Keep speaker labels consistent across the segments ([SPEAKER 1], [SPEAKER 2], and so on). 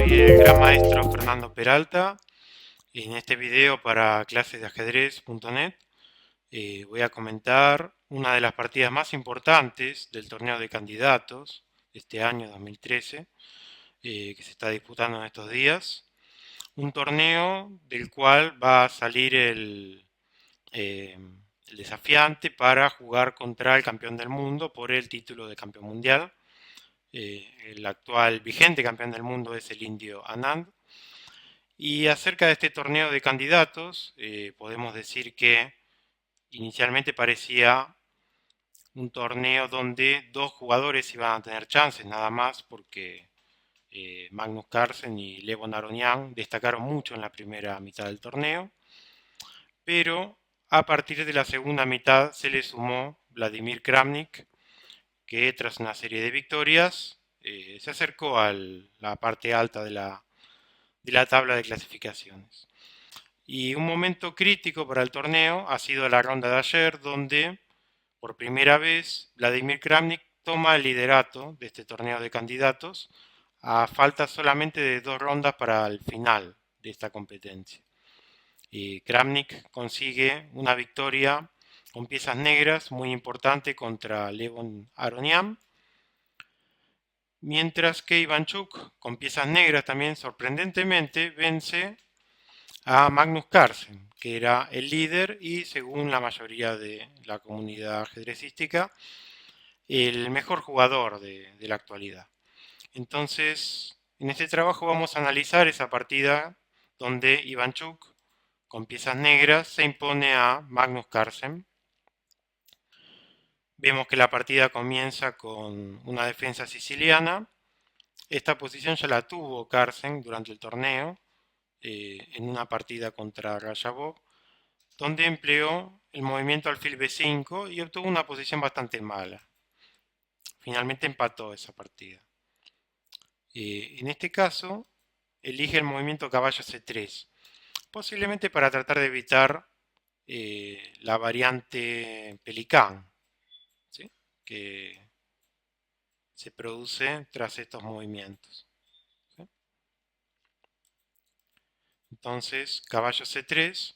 [SPEAKER 1] Soy el gran maestro Fernando Peralta. En este video para clases de ajedrez.net voy a comentar una de las partidas más importantes del torneo de candidatos de este año 2013 que se está disputando en estos días. Un torneo del cual va a salir el desafiante para jugar contra el campeón del mundo por el título de campeón mundial. El actual vigente campeón del mundo es el indio Anand. Y acerca de este torneo de candidatos, podemos decir que inicialmente parecía un torneo donde dos jugadores iban a tener chances nada más, porque Magnus Carlsen y Levon Aronian destacaron mucho en la primera mitad del torneo, pero a partir de la segunda mitad se le sumó Vladimir Kramnik, que tras una serie de victorias se acercó a la parte alta de la tabla de clasificaciones. Y un momento crítico para el torneo ha sido la ronda de ayer, donde por primera vez Vladimir Kramnik toma el liderato de este torneo de candidatos a falta solamente de 2 rondas para el final de esta competencia. Y Kramnik consigue una victoria con piezas negras muy importante contra Levon Aronian, mientras que Ivanchuk, con piezas negras también sorprendentemente, vence a Magnus Carlsen, que era el líder y, según la mayoría de la comunidad ajedrecística, el mejor jugador de la actualidad. Entonces, en este trabajo vamos a analizar esa partida donde Ivanchuk, con piezas negras, se impone a Magnus Carlsen. Vemos que la partida comienza con una defensa siciliana. Esta posición ya la tuvo Carlsen durante el torneo, en una partida contra Rayabov, donde empleó el movimiento alfil b5 y obtuvo una posición bastante mala. Finalmente empató esa partida. En este caso, elige el movimiento caballo c3, posiblemente para tratar de evitar la variante pelicán, ¿sí?, que se produce tras estos movimientos, ¿sí? Entonces, caballo c3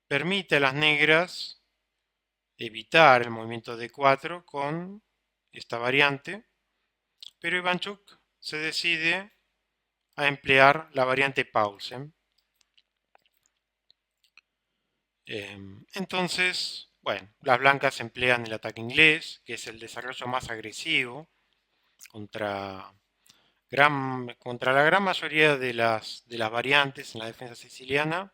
[SPEAKER 1] permite a las negras evitar el movimiento d4 con esta variante, pero Ivanchuk se decide a emplear la variante Paulsen. Entonces, bueno, las blancas emplean el ataque inglés, que es el desarrollo más agresivo contra, contra la gran mayoría de las variantes en la defensa siciliana.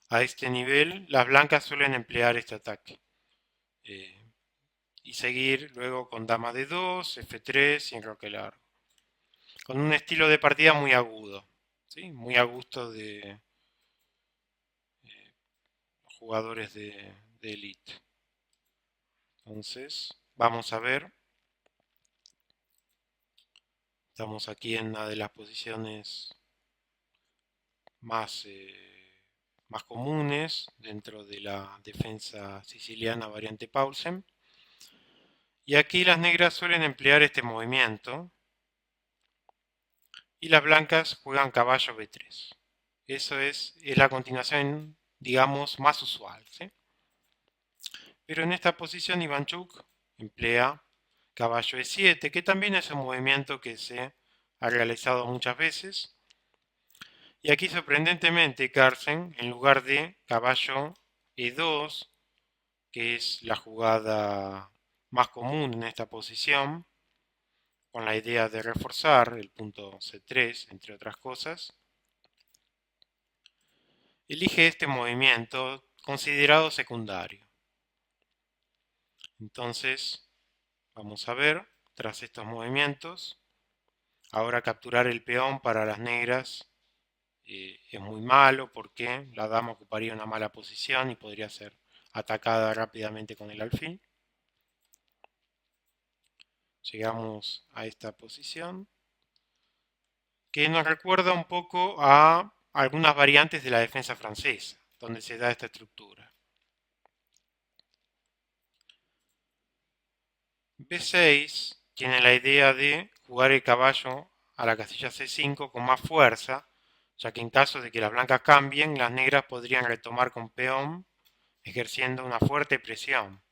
[SPEAKER 1] A este nivel, las blancas suelen emplear este ataque. Y seguir luego con dama d2, f3 y enroque largo. Con un estilo de partida muy agudo, ¿sí?, muy a gusto de los jugadores de elite. Entonces, vamos a ver. Estamos aquí en una de las posiciones más, más comunes dentro de la defensa siciliana variante Paulsen. Y aquí las negras suelen emplear este movimiento y las blancas juegan caballo b3. Eso es la continuación, digamos, más usual, ¿sí? Pero en esta posición Ivanchuk emplea caballo e7, que también es un movimiento que se ha realizado muchas veces. Y aquí, sorprendentemente, Carlsen, en lugar de caballo e2, que es la jugada más común en esta posición, con la idea de reforzar el punto c3, entre otras cosas, elige este movimiento considerado secundario. Entonces, vamos a ver, tras estos movimientos, ahora capturar el peón para las negras es muy malo, porque la dama ocuparía una mala posición y podría ser atacada rápidamente con el alfil. Llegamos a esta posición, que nos recuerda un poco a algunas variantes de la defensa francesa, donde se da esta estructura. B6 tiene la idea de jugar el caballo a la casilla C5 con más fuerza, ya que en caso de que las blancas cambien, las negras podrían retomar con peón, ejerciendo una fuerte presión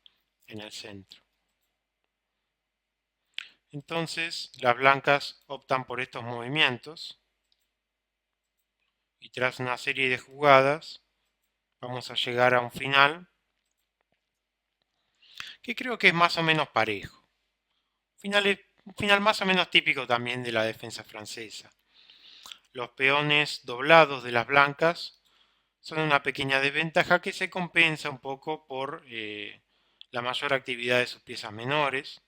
[SPEAKER 1] en el centro. Entonces, las blancas optan por estos movimientos y tras una serie de jugadas vamos a llegar a un final que creo que es más o menos parejo. Un final más o menos típico también de la defensa francesa. Los peones doblados de las blancas son una pequeña desventaja que se compensa un poco por la mayor actividad de sus piezas menores.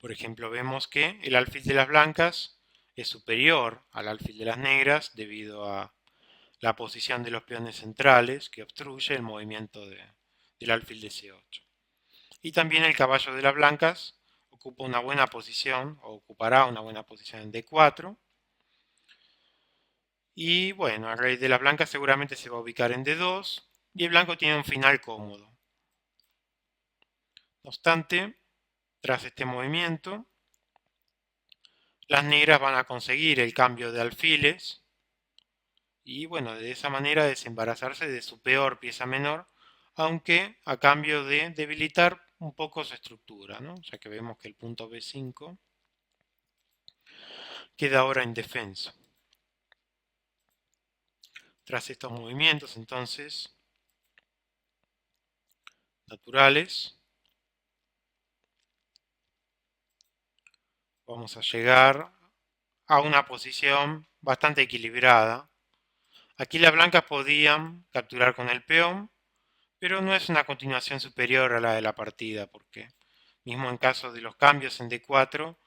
[SPEAKER 1] Por ejemplo, vemos que el alfil de las blancas es superior al alfil de las negras debido a la posición de los peones centrales que obstruye el movimiento del alfil de C8. Y también el caballo de las blancas ocupa una buena posición o ocupará una buena posición en D4. Y bueno, el rey de las blancas seguramente se va a ubicar en D2 y el blanco tiene un final cómodo. No obstante, tras este movimiento, las negras van a conseguir el cambio de alfiles y bueno, de esa manera desembarazarse de su peor pieza menor, aunque a cambio de debilitar un poco su estructura, ¿no? Ya que vemos que el punto B5 queda ahora indefenso. Tras estos movimientos, entonces, naturales, vamos a llegar a una posición bastante equilibrada. Aquí las blancas podían capturar con el peón, pero no es una continuación superior a la de la partida, porque mismo en caso de los cambios en D4,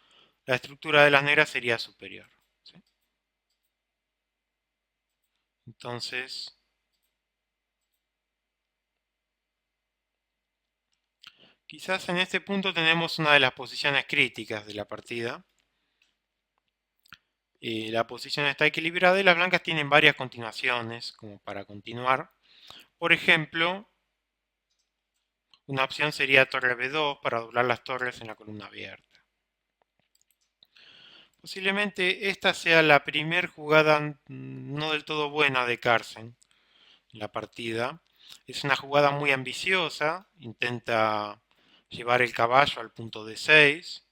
[SPEAKER 1] la estructura de las negras sería superior. ¿Sí? Entonces, quizás en este punto tenemos una de las posiciones críticas de la partida. La posición está equilibrada y las blancas tienen varias continuaciones como para continuar. Por ejemplo, una opción sería torre B2 para doblar las torres en la columna abierta. Posiblemente esta sea la primer jugada no del todo buena de Carlsen en la partida. Es una jugada muy ambiciosa, intenta llevar el caballo al punto D6,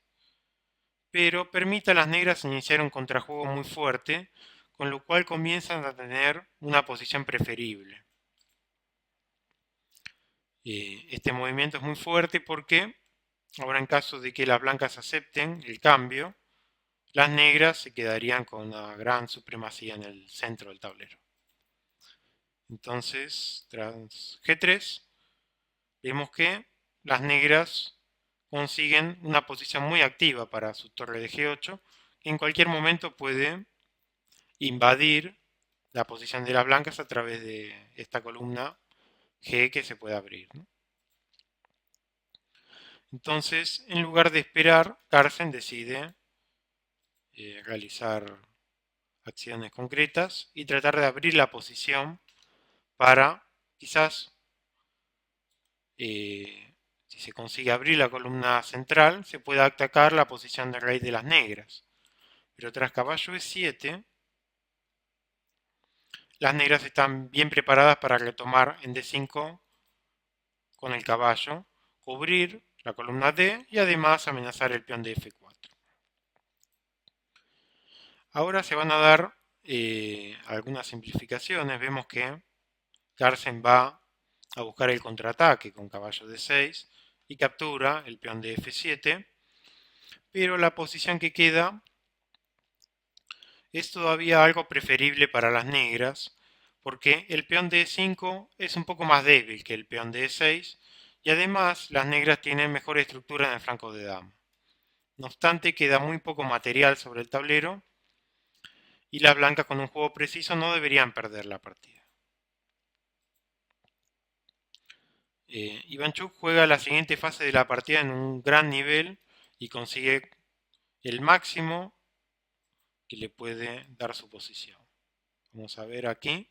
[SPEAKER 1] pero permite a las negras iniciar un contrajuego muy fuerte, con lo cual comienzan a tener una posición preferible. Este movimiento es muy fuerte porque ahora en caso de que las blancas acepten el cambio, las negras se quedarían con una gran supremacía en el centro del tablero. Entonces, tras G3, vemos que las negras consiguen una posición muy activa para su torre de G8, que en cualquier momento puede invadir la posición de las blancas a través de esta columna G que se puede abrir, ¿no? Entonces, en lugar de esperar, Carlsen decide realizar acciones concretas y tratar de abrir la posición para quizás, si se consigue abrir la columna central, se pueda atacar la posición del rey de las negras. Pero tras caballo E7, las negras están bien preparadas para retomar en D5 con el caballo, cubrir la columna D y además amenazar el peón de F4. Ahora se van a dar algunas simplificaciones. Vemos que Carlsen va a buscar el contraataque con caballo D6 y captura el peón de F7, pero la posición que queda es todavía algo preferible para las negras, porque el peón de E5 es un poco más débil que el peón de E6 y además las negras tienen mejor estructura en el flanco de dama. No obstante, queda muy poco material sobre el tablero y las blancas con un juego preciso no deberían perder la partida. Ivanchuk juega la siguiente fase de la partida en un gran nivel y consigue el máximo que le puede dar su posición. Vamos a ver aquí,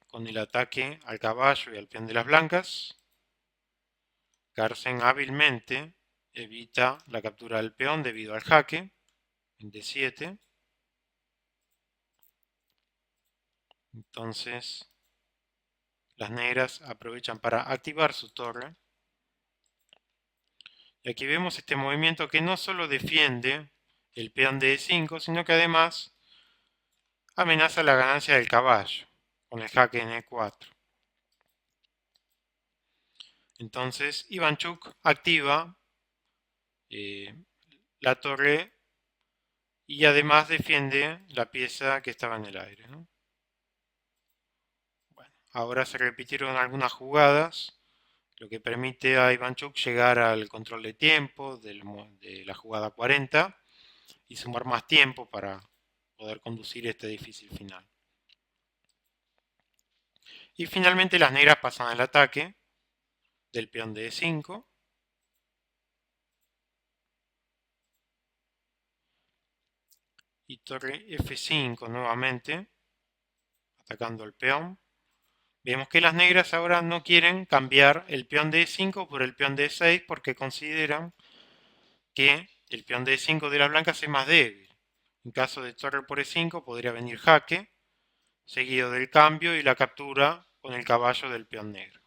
[SPEAKER 1] con el ataque al caballo y al peón de las blancas, Carlsen hábilmente evita la captura del peón debido al jaque en D7. Entonces las negras aprovechan para activar su torre. Y aquí vemos este movimiento que no solo defiende el peón de E5, sino que además amenaza la ganancia del caballo con el jaque en E4. Entonces Ivanchuk activa la torre y además defiende la pieza que estaba en el aire, ¿no? Bueno, ahora se repitieron algunas jugadas, lo que permite a Ivanchuk llegar al control de tiempo de la jugada 40 y sumar más tiempo para poder conducir este difícil final. Y finalmente las negras pasan al ataque del peón de E5. Y torre F5 nuevamente, atacando el peón. Vemos que las negras ahora no quieren cambiar el peón de E5 por el peón de E6 porque consideran que el peón de E5 de las blancas es más débil. En caso de torre por E5 podría venir jaque, seguido del cambio y la captura con el caballo del peón negro.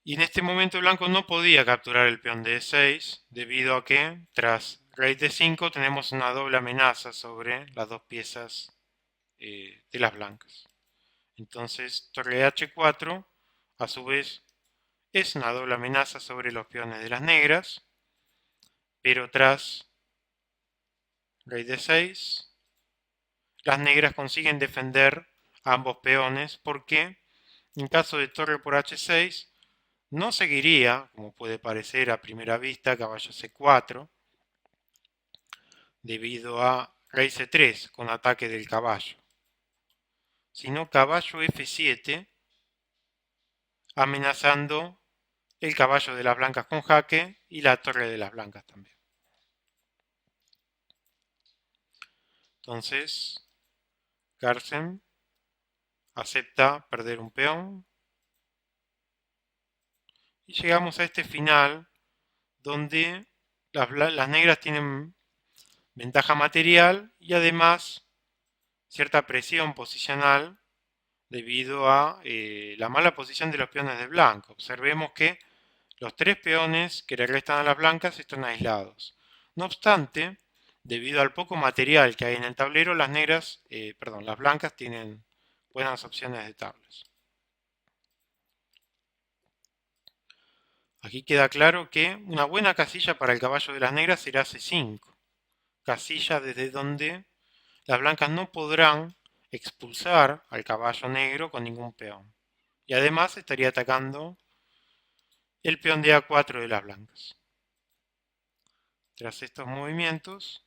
[SPEAKER 1] Y en este momento blanco no podía capturar el peón de E6 debido a que tras rey D5 tenemos una doble amenaza sobre las dos piezas de las blancas. Entonces torre H4 a su vez es una doble amenaza sobre los peones de las negras, pero tras rey D6 las negras consiguen defender a ambos peones porque en caso de torre por H6 no seguiría, como puede parecer a primera vista, caballo C4, debido a rey C3 con ataque del caballo, sino caballo F7, amenazando el caballo de las blancas con jaque y la torre de las blancas también. Entonces, Carlsen acepta perder un peón y llegamos a este final donde las negras tienen ventaja material y además cierta presión posicional debido a la mala posición de los peones de blanco. Observemos que los tres peones que le restan a las blancas están aislados. No obstante, debido al poco material que hay en el tablero, las blancas tienen buenas opciones de tablas. Aquí queda claro que una buena casilla para el caballo de las negras será C5, casilla desde donde las blancas no podrán expulsar al caballo negro con ningún peón. Y además estaría atacando el peón de A4 de las blancas. Tras estos movimientos,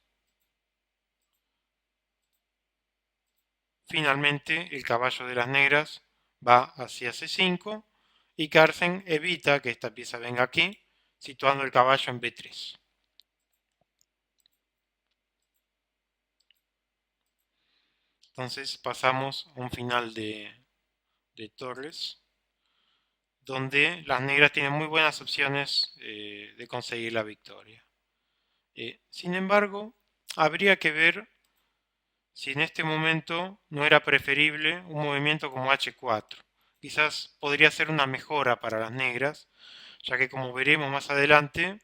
[SPEAKER 1] finalmente el caballo de las negras va hacia C5 y Carlsen evita que esta pieza venga aquí, situando el caballo en B3. Entonces pasamos a un final de torres, donde las negras tienen muy buenas opciones de conseguir la victoria. Sin embargo, habría que ver si en este momento no era preferible un movimiento como H4. Quizás podría ser una mejora para las negras, ya que como veremos más adelante,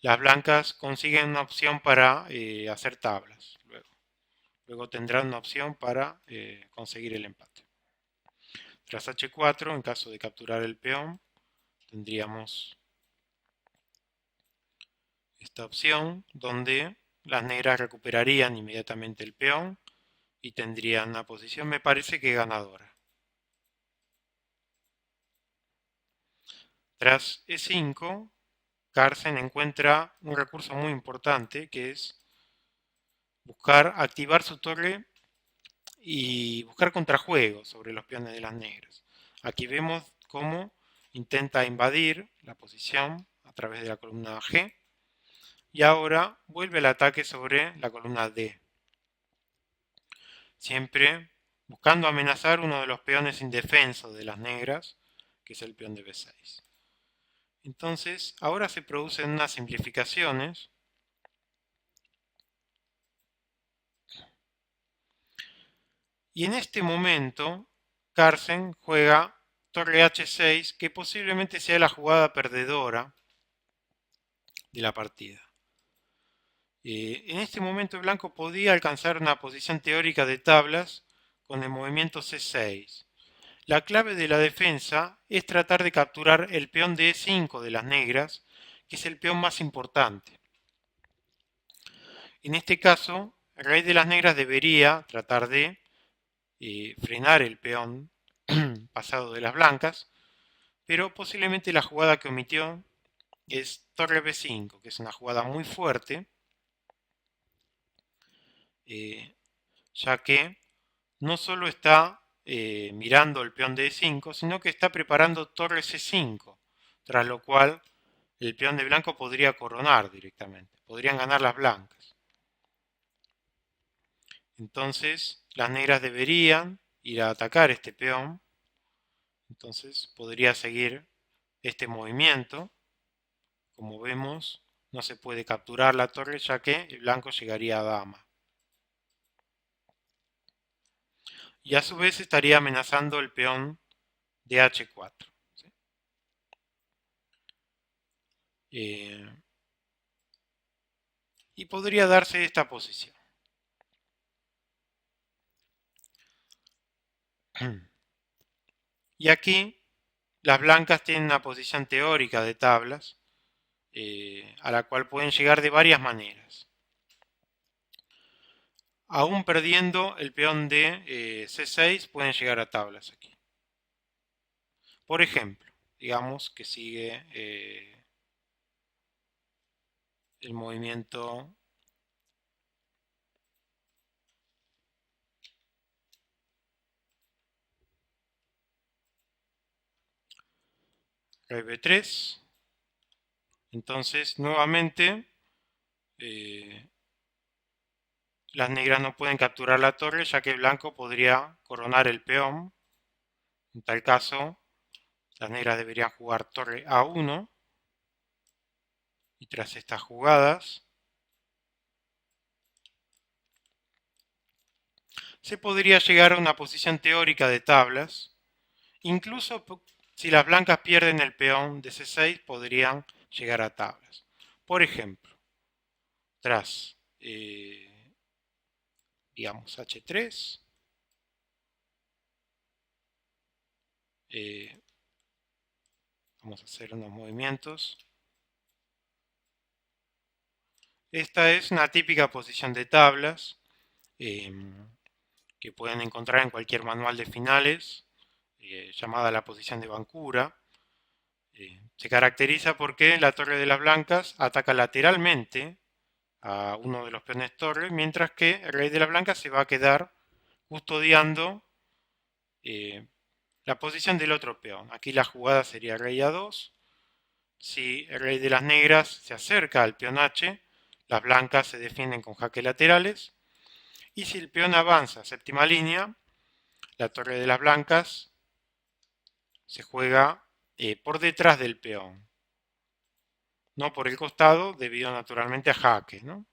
[SPEAKER 1] las blancas consiguen una opción para hacer tablas. Luego tendrán una opción para conseguir el empate. Tras H4, en caso de capturar el peón, tendríamos esta opción donde las negras recuperarían inmediatamente el peón y tendrían una posición, me parece que ganadora. Tras E5, Carlsen encuentra un recurso muy importante que es buscar activar su torre y buscar contrajuegos sobre los peones de las negras. Aquí vemos cómo intenta invadir la posición a través de la columna G y ahora vuelve al ataque sobre la columna D. Siempre buscando amenazar uno de los peones indefensos de las negras, que es el peón de B6. Entonces, ahora se producen unas simplificaciones. Y en este momento, Carlsen juega torre H6, que posiblemente sea la jugada perdedora de la partida. En este momento, Blanco podía alcanzar una posición teórica de tablas con el movimiento C6. La clave de la defensa es tratar de capturar el peón de E5 de las negras, que es el peón más importante. En este caso, el rey de las negras debería tratar de frenar el peón pasado de las blancas, pero posiblemente la jugada que omitió es torre B5, que es una jugada muy fuerte, ya que no solo está mirando el peón de E5, sino que está preparando torre C5, tras lo cual el peón de blanco podría coronar directamente, podrían ganar las blancas. Entonces las negras deberían ir a atacar este peón, entonces podría seguir este movimiento. Como vemos, no se puede capturar la torre ya que el blanco llegaría a dama. Y a su vez estaría amenazando el peón de H4. ¿Sí? Y podría darse esta posición. Y aquí las blancas tienen una posición teórica de tablas a la cual pueden llegar de varias maneras. Aún perdiendo el peón de C6 pueden llegar a tablas aquí. Por ejemplo, digamos que sigue el movimiento rey B3. Entonces, nuevamente, las negras no pueden capturar la torre ya que el blanco podría coronar el peón. En tal caso, las negras deberían jugar torre A1. Y tras estas jugadas, se podría llegar a una posición teórica de tablas. Incluso si las blancas pierden el peón de C6, podrían llegar a tablas. Por ejemplo, tras, digamos, H3, vamos a hacer unos movimientos. Esta es una típica posición de tablas que pueden encontrar en cualquier manual de finales, llamada la posición de Bancura. Se caracteriza porque la torre de las blancas ataca lateralmente a uno de los peones torre, mientras que el rey de las blancas se va a quedar custodiando la posición del otro peón. Aquí la jugada sería rey A2. Si el rey de las negras se acerca al peón H, las blancas se defienden con jaques laterales. Y si el peón avanza a séptima línea, la torre de las blancas se juega por detrás del peón, no por el costado, debido naturalmente a jaque, ¿no?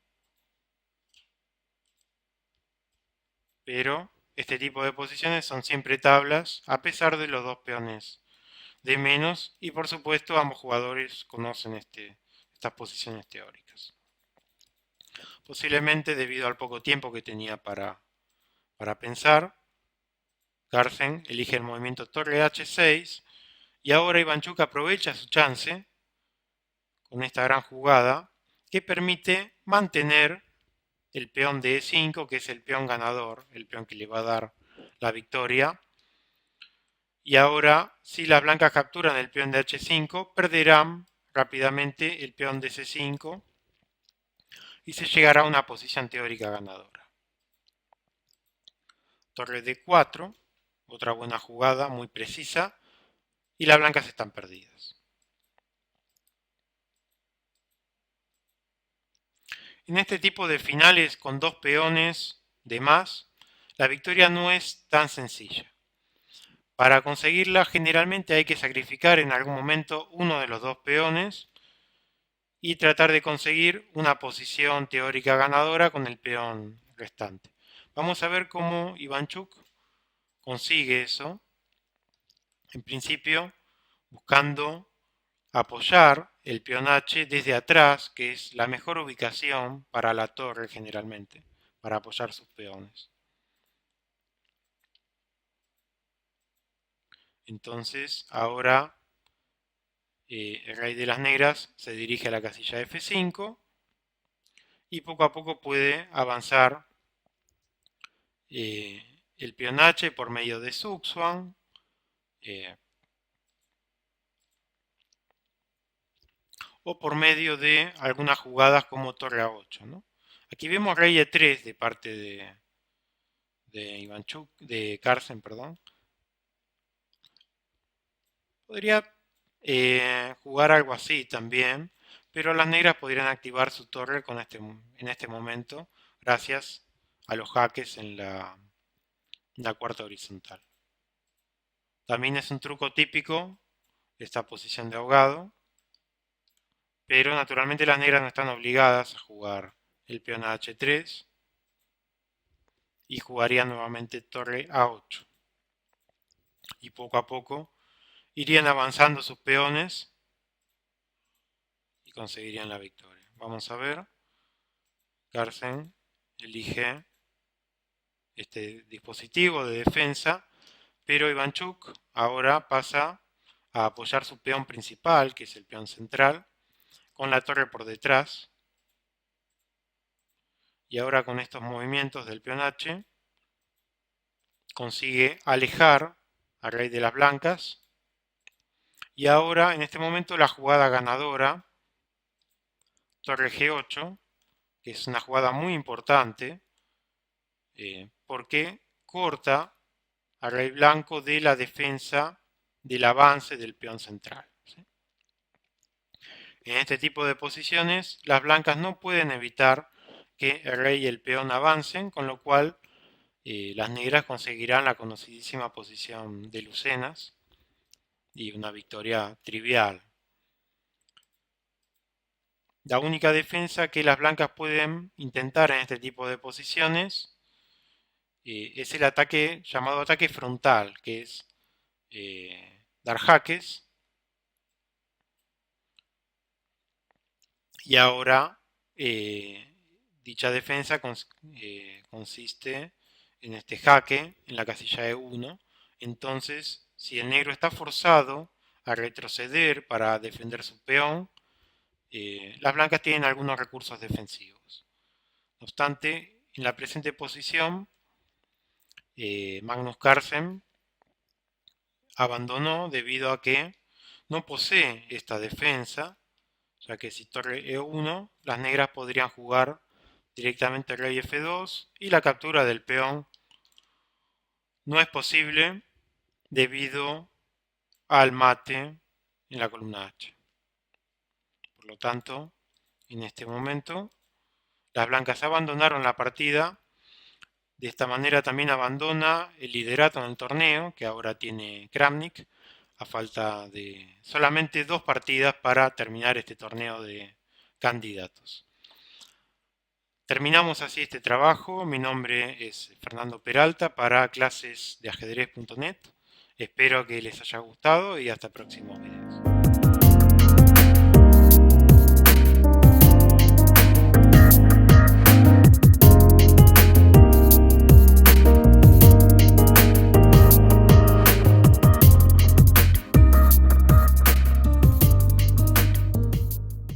[SPEAKER 1] Pero este tipo de posiciones son siempre tablas, a pesar de los dos peones de menos, y por supuesto ambos jugadores conocen estas posiciones teóricas. Posiblemente debido al poco tiempo que tenía para pensar, Carlsen elige el movimiento torre H6 y ahora Ivanchuk aprovecha su chance con esta gran jugada que permite mantener el peón de E5, que es el peón ganador, el peón que le va a dar la victoria. Y ahora, si las blancas capturan el peón de H5, perderán rápidamente el peón de C5 y se llegará a una posición teórica ganadora. Torre D4, otra buena jugada, muy precisa, y las blancas están perdidas. En este tipo de finales con dos peones de más, la victoria no es tan sencilla. Para conseguirla generalmente hay que sacrificar en algún momento uno de los dos peones y tratar de conseguir una posición teórica ganadora con el peón restante. Vamos a ver cómo Ivanchuk consigue eso. En principio, buscando apoyar el peón H desde atrás, que es la mejor ubicación para la torre generalmente, para apoyar sus peones. Entonces, ahora el rey de las negras se dirige a la casilla F5 y poco a poco puede avanzar el peón H por medio de Zugzwang, o por medio de algunas jugadas como torre A8, ¿no? Aquí vemos rey E3 de parte de Ivanchuk, de Carlsen, perdón. Podría jugar algo así también, pero las negras podrían activar su torre en este momento gracias a los jaques en la cuarta horizontal. También es un truco típico esta posición de ahogado, pero naturalmente las negras no están obligadas a jugar el peón a H3 y jugarían nuevamente torre A8. Y poco a poco irían avanzando sus peones y conseguirían la victoria. Vamos a ver. Carlsen elige este dispositivo de defensa, pero Ivanchuk ahora pasa a apoyar su peón principal, que es el peón central, con la torre por detrás. Y ahora con estos movimientos del peón H consigue alejar al rey de las blancas. Y ahora en este momento la jugada ganadora, torre G8, que es una jugada muy importante, porque corta al rey blanco de la defensa del avance del peón central. ¿Sí? En este tipo de posiciones, las blancas no pueden evitar que el rey y el peón avancen, con lo cual las negras conseguirán la conocidísima posición de Lucenas y una victoria trivial. La única defensa que las blancas pueden intentar en este tipo de posiciones es el ataque llamado ataque frontal, que es dar jaques. Y ahora dicha defensa consiste en este jaque en la casilla E1. Entonces, si el negro está forzado a retroceder para defender su peón, las blancas tienen algunos recursos defensivos. No obstante, en la presente posición, Magnus Carlsen abandonó debido a que no posee esta defensa, ya que si torre E1, las negras podrían jugar directamente rey F2 y la captura del peón no es posible debido al mate en la columna H. Por lo tanto, en este momento, las blancas abandonaron la partida. De esta manera también abandona el liderato en el torneo, que ahora tiene Kramnik, a falta de solamente 2 partidas para terminar este torneo de candidatos. Terminamos así este trabajo. Mi nombre es Fernando Peralta para clasesdeajedrez.net. Espero que les haya gustado y hasta el próximo video.